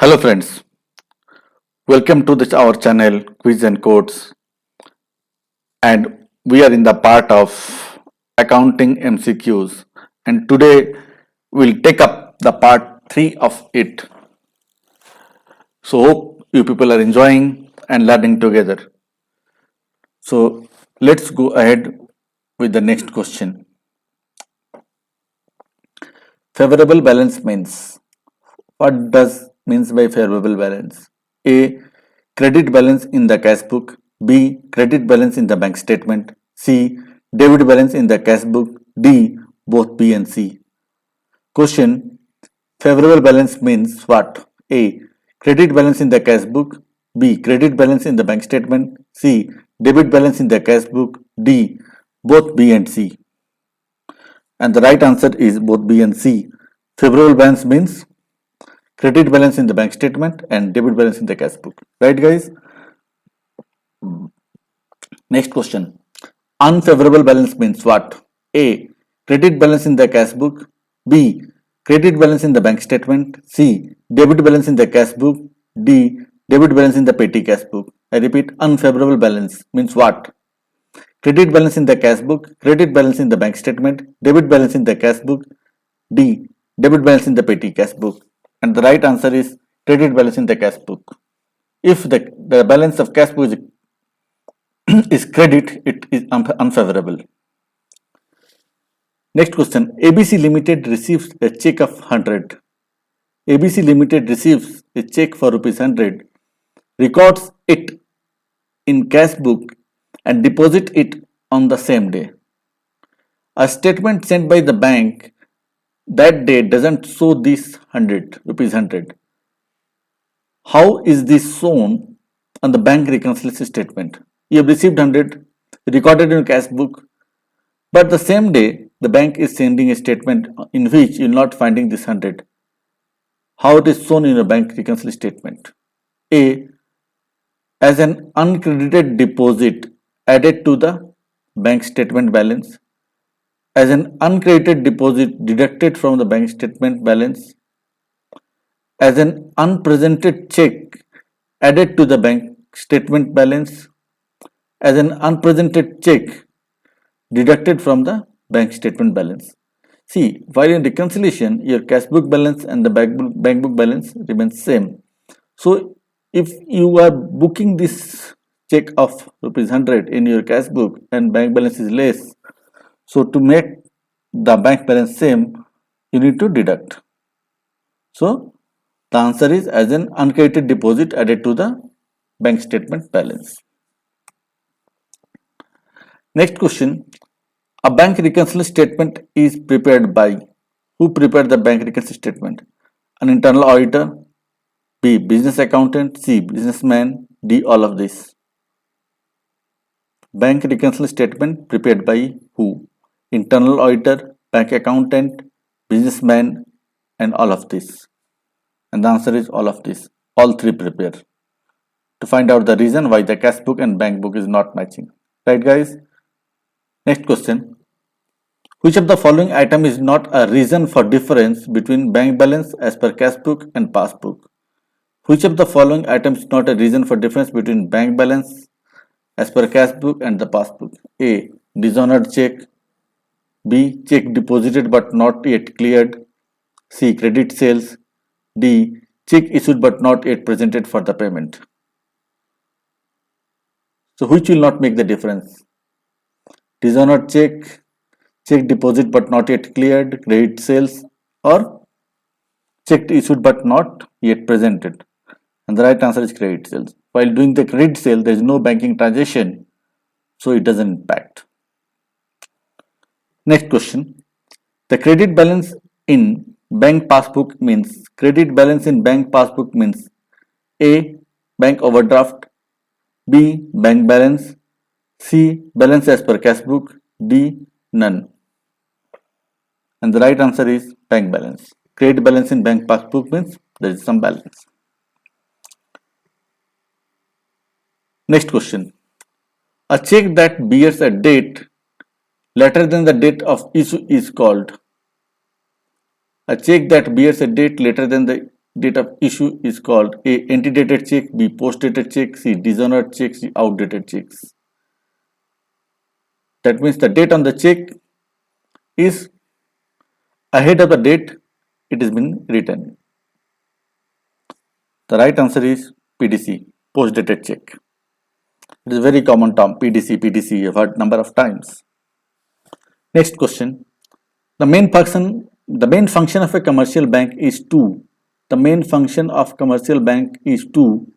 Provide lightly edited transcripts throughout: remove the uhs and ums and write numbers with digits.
Hello friends, welcome to this our channel Quiz and Codes, and we are in the part of accounting MCQs, and today we'll take up the part 3 of it. So hope you people are enjoying and learning together. So let's go ahead with the next question. Favorable balance means, what does means by favorable balance? A. Credit balance in the cash book. B. Credit balance in the bank statement. C. Debit balance in the cash book. D. Both B and C. Question. Favorable balance means what? A. Credit balance in the cash book. B. Credit balance in the bank statement. C. Debit balance in the cash book. D. Both B and C. And the right answer is both B and C. Favorable balance means credit balance in the bank statement and debit balance in the cash book. Right, guys? Next question. Unfavorable balance means what? A. Credit balance in the cash book. B. Credit balance in the bank statement. C. Debit balance in the cash book. D. Debit balance in the petty cash book. I repeat, unfavorable balance means what? Credit balance in the cash book, credit balance in the bank statement, debit balance in the cash book. D. Debit balance in the petty cash book. And the right answer is credit balance in the cash book. If the balance of cash book is credit, it is unfavorable. Next question. ABC Limited receives a check of 100. ABC Limited receives a check for rupees 100, records it in cash book and deposit it on the same day. A statement sent by the bank that day doesn't show this 100 rupees 100. How is this shown on the bank reconciliation statement? You have received 100, recorded in your cash book, but the same day the bank is sending a statement in which you are not finding this 100. How it is shown in your bank reconciliation statement? A. As an uncredited deposit added to the bank statement balance. As an uncredited deposit deducted from the bank statement balance. As an unpresented check added to the bank statement balance. As an unpresented check deducted from the bank statement balance. See, while in reconciliation, your cash book balance and the bank book balance remains same. So, if you are booking this check of rupees 100 in your cash book and bank balance is less, so to make the bank balance same, you need to deduct. So, the answer is as an uncredited deposit added to the bank statement balance. Next question. A bank reconciliation statement is prepared by who prepared the bank reconciliation statement? An internal auditor, B. Business accountant, C. Businessman, D. All of this. Bank reconciliation statement prepared by who? Internal auditor, bank accountant, businessman, and all of this. And the answer is all of this. All three prepare. To find out the reason why the cash book and bank book is not matching. Right, guys? Next question. Which of the following item is not a reason for difference between bank balance as per cash book and passbook? Which of the following items is not a reason for difference between bank balance as per cash book and the passbook? A. Dishonored check. B. Check deposited but not yet cleared. C. Credit sales. D. Check issued but not yet presented for the payment. So which will not make the difference? Dishonored check, check deposit but not yet cleared, credit sales, or check issued but not yet presented. And the right answer is credit sales. While doing the credit sale, there is no banking transaction, so it doesn't impact. Next question. The credit balance in bank passbook means, credit balance in bank passbook means A. Bank overdraft, B. Bank balance, C. Balance as per cash book, D. None. And the right answer is bank balance. Credit balance in bank passbook means there is some balance. Next question. A check that bears a date later than the date of issue is called. A check that bears a date later than the date of issue is called A. Antedated check, B. Post-dated check, C. Dishonored check, C. Outdated checks. That means the date on the check is ahead of the date it has been written. The right answer is PDC, post-dated check. It is a very common term, PDC, you've heard number of times. Next question. The main function of a commercial bank is to. The main function of commercial bank is to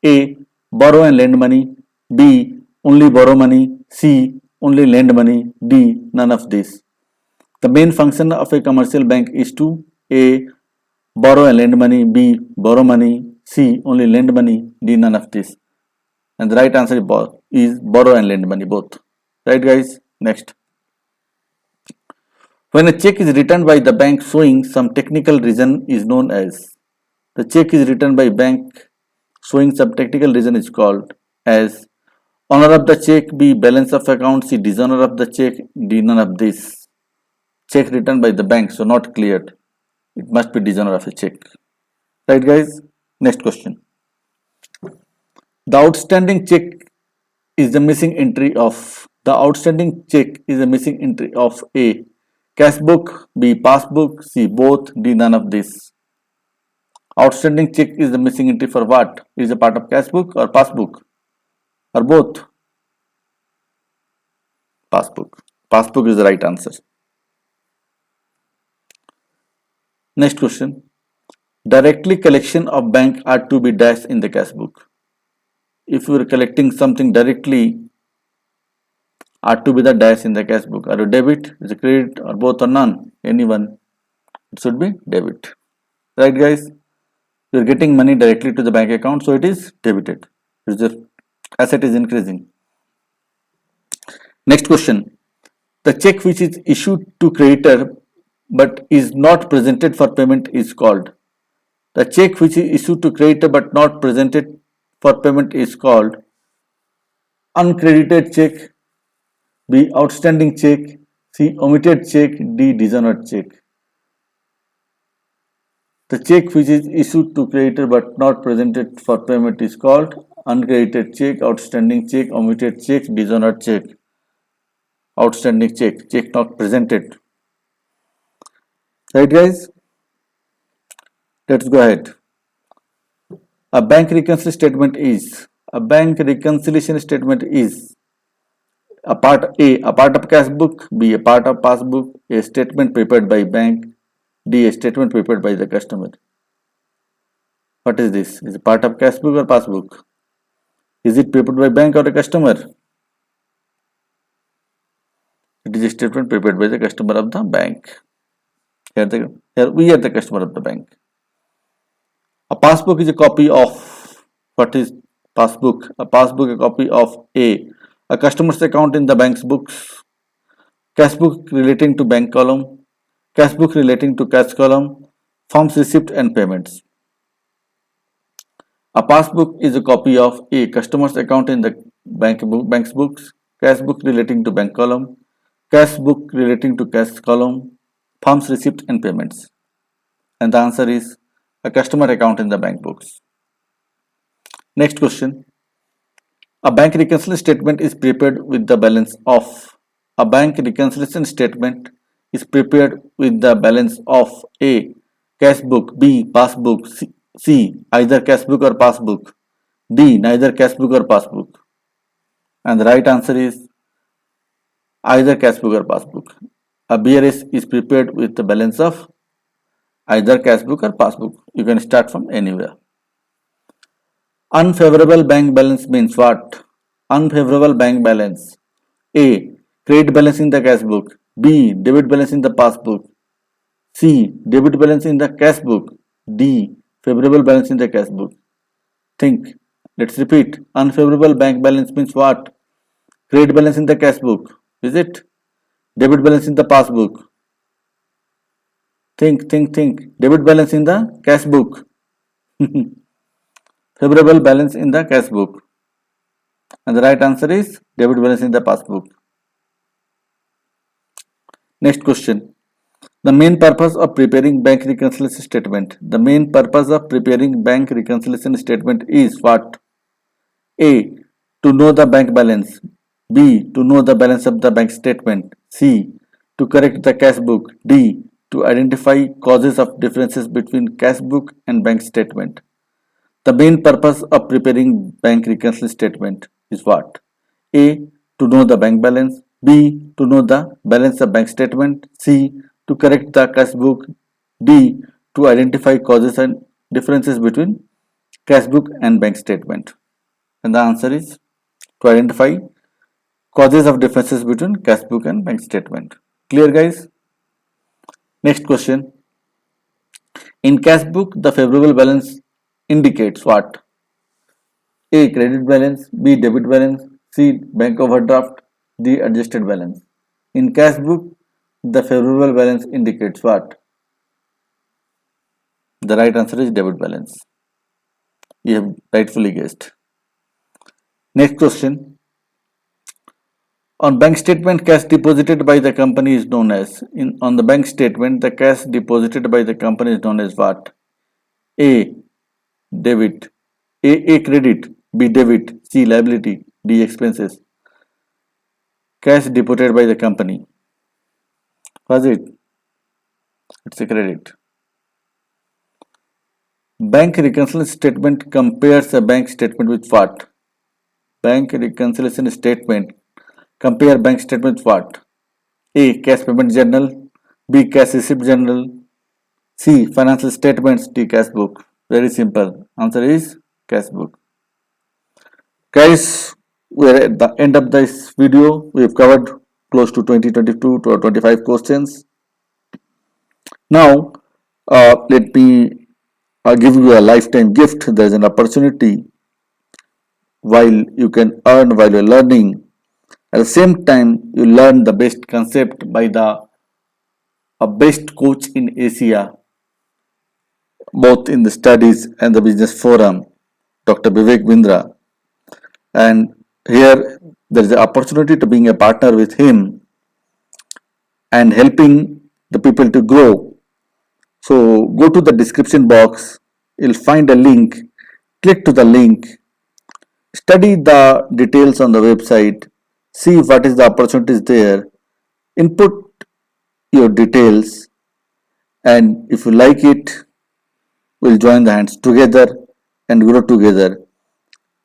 A. Borrow and lend money, B. Only borrow money, C. Only lend money, D. None of this. The main function of a commercial bank is to A. Borrow and lend money, B. Borrow money, C. Only lend money, D. None of this. And the right answer is borrow and lend money, both. Right, guys? Next. When a check is written by the bank showing some technical reason is known as. The check is written by bank showing some technical reason is called as honor of the check, B. Balance of account, C. Dishonor of the check, D. None of this. Check written by the bank, so not cleared. It must be dishonor of a check. Right, guys? Next question. The outstanding check is the missing entry of. The outstanding check is the missing entry of A. Cash book, B. Passbook, C. Both, D. None of this. Outstanding check is the missing entry for what? Is a part of cash book or passbook? Or both? Passbook. Passbook is the right answer. Next question. Directly collection of bank are to be dashed in the cash book. If you are collecting something directly, are to be the dash in the cash book. Are you debit, is it credit, or both or none? Anyone. It should be debit. Right, guys? You are getting money directly to the bank account, so it is debited. The asset is increasing. Next question. The check which is issued to creditor but is not presented for payment is called. The check which is issued to creditor but not presented for payment is called uncredited check, B. Outstanding check, C. Omitted check, D. Dishonored check. The check which is issued to creditor but not presented for payment is called uncredited check, outstanding check, omitted check, dishonored check. Outstanding check, check not presented. Right, guys? Let's go ahead. A bank reconciliation statement is a part of cash book, B. A part of passbook, A. Statement prepared by bank, D. A statement prepared by the customer. What is this? Is it part of cash book or passbook? Is it prepared by bank or a customer? It is a statement prepared by the customer of the bank. Here we are the customer of the bank. A passbook is a copy of. What is passbook? A passbook is a copy of a customer's account in the bank's books, cash book relating to bank column, cash book relating to cash column, forms receipt and payments. A passbook is a copy of a customer's account in the bank's books, cash book relating to bank column, cash book relating to cash column, forms receipt and payments. And the answer is a customer account in the bank books. Next question. A bank reconciliation statement is prepared with the balance of. A bank reconciliation statement is prepared with the balance of A. Cash book, B. Passbook, C. Either cash book or passbook, D. Neither cash book or passbook. And the right answer is either cash book or passbook. A BRS is prepared with the balance of either cash book or passbook. You can start from anywhere. Unfavorable bank balance means what? Unfavorable bank balance. A. Credit balance in the cash book. B. Debit balance in the passbook. C. Debit balance in the cash book. D. Favorable balance in the cash book. Think. Let's repeat. Unfavorable bank balance means what? Credit balance in the cash book. Is it? Debit balance in the passbook. Think. Debit balance in the cash book. Favorable balance in the cash book. And the right answer is debit balance in the passbook. Next question. The main purpose of preparing bank reconciliation statement. The main purpose of preparing bank reconciliation statement is what? A. To know the bank balance. B. To know the balance of the bank statement. C. To correct the cash book. D. To identify causes of differences between cash book and bank statement. The main purpose of preparing bank reconciliation statement is what? A. To know the bank balance. B. To know the balance of bank statement. C. To correct the cash book. D. To identify causes and differences between cash book and bank statement. And the answer is to identify causes of differences between cash book and bank statement. Clear, guys? Next question. In cash book, the favorable balance indicates what? A. Credit balance. B. Debit balance. C. Bank overdraft. D. Adjusted balance. In cash book, the favorable balance indicates what? The right answer is debit balance. You have rightfully guessed. Next question. On bank statement, cash deposited by the company is known as. On the bank statement, the cash deposited by the company is known as what? A. Debit. A. Credit. B. Debit. C. Liability. D. Expenses. Cash deposited by the company. Was it? It's a credit. Bank reconciliation statement compares a bank statement with what? Bank reconciliation statement. Compare bank statement with what? A. Cash payment journal. B. Cash receipt journal. C. Financial statements. D. Cash book. Very simple. Answer is cash book. Guys, we are at the end of this video. We have covered close to 22 to 25 questions. Now, let me give you a lifetime gift. There is an opportunity while you can earn while you're learning. At the same time, you learn the best concept by the best coach in Asia, both in the studies and the business forum, Dr. Vivek Bindra. And here there is an opportunity to being a partner with him and helping the people to grow. So go to the description box, you'll find a link, click to the link, study the details on the website, see what is the opportunities there, input your details, and if you like it, we'll join the hands together and grow together.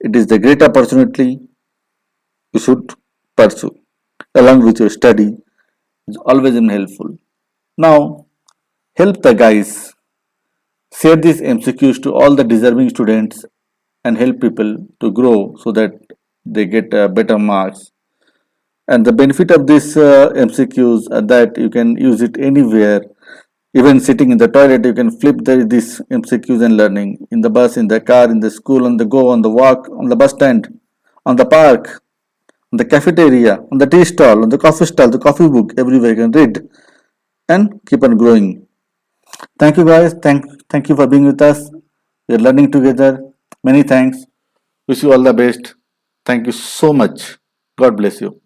It is the great opportunity you should pursue along with your study. It's always helpful. Now, help the guys. Share these MCQs to all the deserving students and help people to grow so that they get better marks. And the benefit of this MCQs are that you can use it anywhere. Even sitting in the toilet, you can flip these MCQs and learning. In the bus, in the car, in the school, on the go, on the walk, on the bus stand, on the park, on the cafeteria, on the tea stall, on the coffee stall, the coffee book, everywhere you can read and keep on growing. Thank you guys. Thank you for being with us. We are learning together. Many thanks. Wish you all the best. Thank you so much. God bless you.